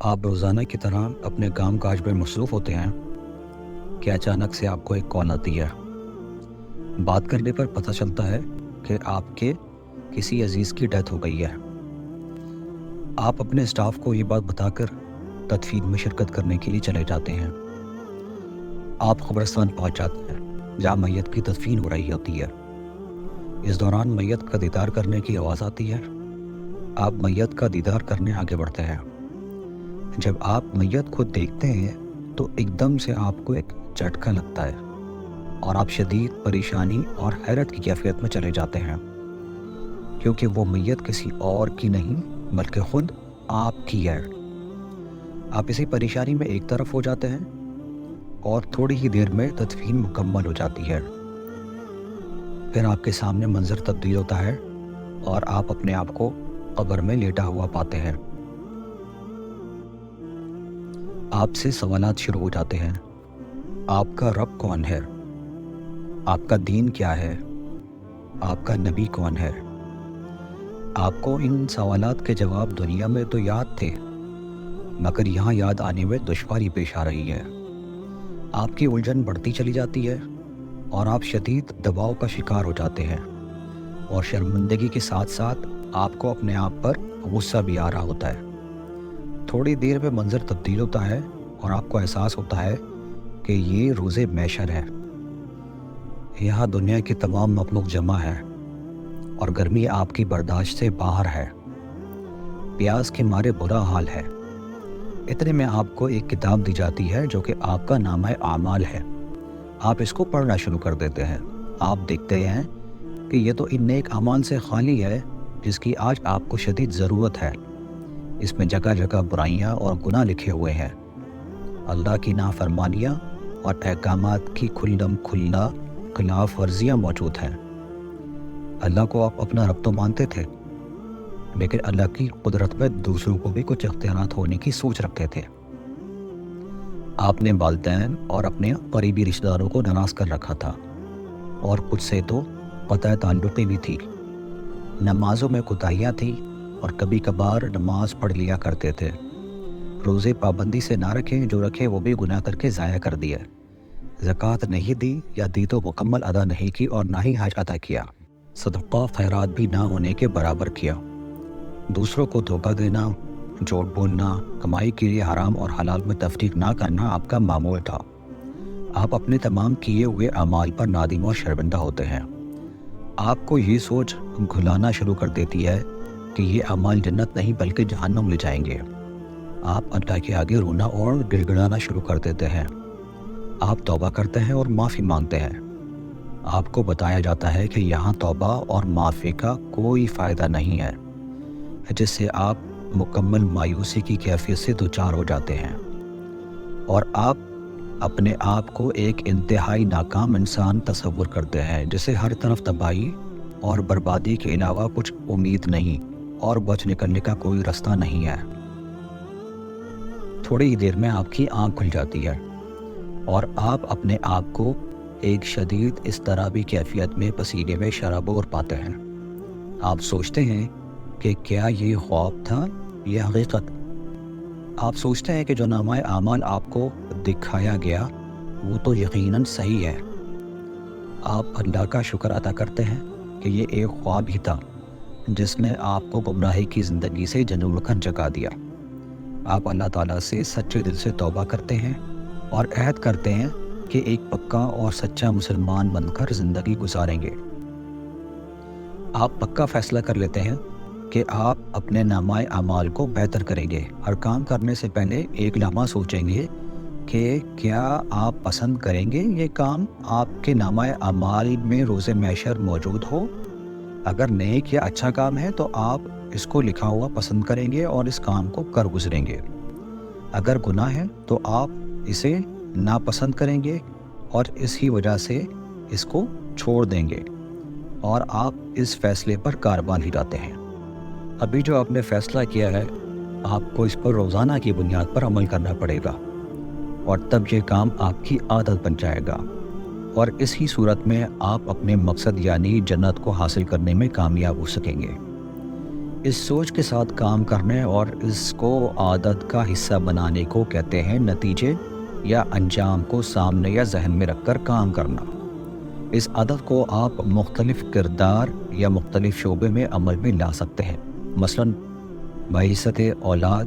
آپ روزانہ کی طرح اپنے کام کاج میں مصروف ہوتے ہیں کہ اچانک سے آپ کو ایک کال آتی ہے۔ بات کرنے پر پتہ چلتا ہے کہ آپ کے کسی عزیز کی ڈیتھ ہو گئی ہے۔ آپ اپنے اسٹاف کو یہ بات بتا کر تدفین میں شرکت کرنے کے لیے چلے جاتے ہیں۔ آپ قبرستان پہنچ جاتے ہیں جہاں میت کی تدفین ہو رہی ہوتی ہے۔ اس دوران میت کا دیدار کرنے کی آواز آتی ہے۔ آپ میت کا دیدار کرنے آگے بڑھتے ہیں۔ جب آپ میت کو دیکھتے ہیں تو ایک دم سے آپ کو ایک جھٹکا لگتا ہے اور آپ شدید پریشانی اور حیرت کی کیفیت میں چلے جاتے ہیں، کیونکہ وہ میت کسی اور کی نہیں بلکہ خود آپ کی ہے۔ آپ اسی پریشانی میں ایک طرف ہو جاتے ہیں اور تھوڑی ہی دیر میں تدفین مکمل ہو جاتی ہے۔ پھر آپ کے سامنے منظر تبدیل ہوتا ہے اور آپ اپنے آپ کو قبر میں لیٹا ہوا پاتے ہیں۔ آپ سے سوالات شروع ہو جاتے ہیں۔ آپ کا رب کون ہے؟ آپ کا دین کیا ہے؟ آپ کا نبی کون ہے؟ آپ کو ان سوالات کے جواب دنیا میں تو یاد تھے، مگر یہاں یاد آنے میں دشواری پیش آ رہی ہے۔ آپ کی الجھن بڑھتی چلی جاتی ہے اور آپ شدید دباؤ کا شکار ہو جاتے ہیں، اور شرمندگی کے ساتھ ساتھ آپ کو اپنے آپ پر غصہ بھی آ رہا ہوتا ہے۔ تھوڑی دیر میں منظر تبدیل ہوتا ہے اور آپ کو احساس ہوتا ہے کہ یہ روز محشر ہے۔ یہاں دنیا کی تمام مخلوق جمع ہے اور گرمی آپ کی برداشت سے باہر ہے۔ پیاس کے مارے برا حال ہے۔ اتنے میں آپ کو ایک کتاب دی جاتی ہے جو کہ آپ کا نامہ اعمال ہے۔ آپ اس کو پڑھنا شروع کر دیتے ہیں۔ آپ دیکھتے ہیں کہ یہ تو ان نیک اعمال سے خالی ہے جس کی آج آپ کو شدید ضرورت ہے۔ اس میں جگہ جگہ برائیاں اور گناہ لکھے ہوئے ہیں۔ اللہ کی نافرمانیاں اور احکامات کی کھلم کھلا خلاف ورزیاں موجود ہیں۔ اللہ کو آپ اپنا رب تو مانتے تھے، لیکن اللہ کی قدرت میں دوسروں کو بھی کچھ اختیارات ہونے کی سوچ رکھتے تھے۔ آپ نے والدین اور اپنے قریبی رشتہ داروں کو ناراض کر رکھا تھا، اور کچھ سے تو قطع تعلقی بھی تھی۔ نمازوں میں کوتاہیاں تھیں اور کبھی کبھار نماز پڑھ لیا کرتے تھے۔ روزے پابندی سے نہ رکھیں، جو رکھے وہ بھی گناہ کر کے ضائع کر دیا۔ زکوٰۃ نہیں دی یا دی تو مکمل ادا نہیں کی، اور نہ ہی حج ادا کیا۔ صدقہ خیرات بھی نہ ہونے کے برابر کیا۔ دوسروں کو دھوکہ دینا، جھوٹ بولنا، کمائی کے لیے حرام اور حلال میں تفریق نہ کرنا آپ کا معمول تھا۔ آپ اپنے تمام کیے ہوئے اعمال پر نادم اور شرمندہ ہوتے ہیں۔ آپ کو یہ سوچ گھلانا شروع کر دیتی ہے کہ یہ اعمال جنت نہیں بلکہ جہنم لے جائیں گے۔ آپ اللہ کے آگے رونا اور گڑ گڑانا شروع کر دیتے ہیں۔ آپ توبہ کرتے ہیں اور معافی مانگتے ہیں۔ آپ کو بتایا جاتا ہے کہ یہاں توبہ اور معافی کا کوئی فائدہ نہیں ہے، جس سے آپ مکمل مایوسی کی کیفیت سے دوچار ہو جاتے ہیں، اور آپ اپنے آپ کو ایک انتہائی ناکام انسان تصور کرتے ہیں جسے ہر طرف تباہی اور بربادی کے علاوہ کچھ امید نہیں اور بچ نکلنے کا کوئی راستہ نہیں ہے۔ تھوڑی ہی دیر میں آپ کی آنکھ کھل جاتی ہے اور آپ اپنے آپ کو ایک شدید اضطرابی کیفیت میں پسینے میں شرابور پاتے ہیں۔ آپ سوچتے ہیں کہ کیا یہ خواب تھا یا حقیقت؟ آپ سوچتے ہیں کہ جو نامہ اعمال آپ کو دکھایا گیا وہ تو یقیناً صحیح ہے۔ آپ اللہ کا شکر ادا کرتے ہیں کہ یہ ایک خواب ہی تھا جس نے آپ کو گمراہی کی زندگی سے جنون کر جگا دیا۔ آپ اللہ تعالیٰ سے سچے دل سے توبہ کرتے ہیں اور عہد کرتے ہیں کہ ایک پکا اور سچا مسلمان بن کر زندگی گزاریں گے۔ آپ پکا فیصلہ کر لیتے ہیں کہ آپ اپنے نامہ اعمال کو بہتر کریں گے۔ ہر کام کرنے سے پہلے ایک لمحہ سوچیں گے کہ کیا آپ پسند کریں گے یہ کام آپ کے نامہ اعمال میں روز محشر موجود ہو۔ اگر نیک یا اچھا کام ہے تو آپ اس کو لکھا ہوا پسند کریں گے اور اس کام کو کر گزریں گے۔ اگر گناہ ہے تو آپ اسے ناپسند کریں گے اور اسی وجہ سے اس کو چھوڑ دیں گے، اور آپ اس فیصلے پر کاربان ہی جاتے ہیں۔ ابھی جو آپ نے فیصلہ کیا ہے، آپ کو اس پر روزانہ کی بنیاد پر عمل کرنا پڑے گا، اور تب یہ کام آپ کی عادت بن جائے گا، اور اس ہی صورت میں آپ اپنے مقصد یعنی جنت کو حاصل کرنے میں کامیاب ہو سکیں گے۔ اس سوچ کے ساتھ کام کرنے اور اس کو عادت کا حصہ بنانے کو کہتے ہیں نتیجے یا انجام کو سامنے یا ذہن میں رکھ کر کام کرنا۔ اس عادت کو آپ مختلف کردار یا مختلف شعبے میں عمل میں لا سکتے ہیں، مثلاً بحیثیت اولاد،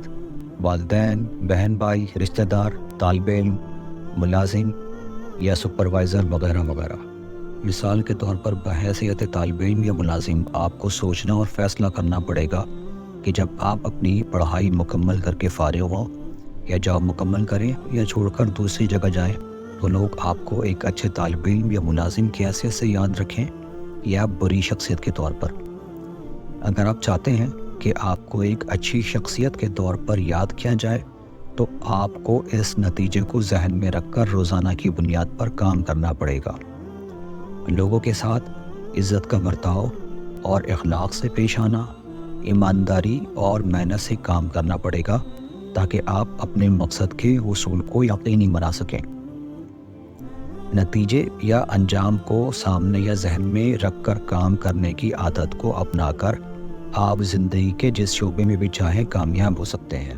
والدین، بہن بھائی، رشتہ دار، طالب علم، ملازم یا سپروائزر وغیرہ وغیرہ۔ مثال کے طور پر بحیثیت طالب علم یا ملازم آپ کو سوچنا اور فیصلہ کرنا پڑے گا کہ جب آپ اپنی پڑھائی مکمل کر کے فارغ ہوں یا جاب مکمل کریں یا چھوڑ کر دوسری جگہ جائیں تو لوگ آپ کو ایک اچھے طالب علم یا ملازم کی حیثیت سے یاد رکھیں یا بری شخصیت کے طور پر۔ اگر آپ چاہتے ہیں کہ آپ کو ایک اچھی شخصیت کے طور پر یاد کیا جائے تو آپ کو اس نتیجے کو ذہن میں رکھ کر روزانہ کی بنیاد پر کام کرنا پڑے گا۔ لوگوں کے ساتھ عزت کا برتاؤ اور اخلاق سے پیش آنا، ایمانداری اور محنت سے کام کرنا پڑے گا تاکہ آپ اپنے مقصد کے حصول کو یقینی بنا سکیں۔ نتیجے یا انجام کو سامنے یا ذہن میں رکھ کر کام کرنے کی عادت کو اپنا کر آپ زندگی کے جس شعبے میں بھی چاہیں کامیاب ہو سکتے ہیں۔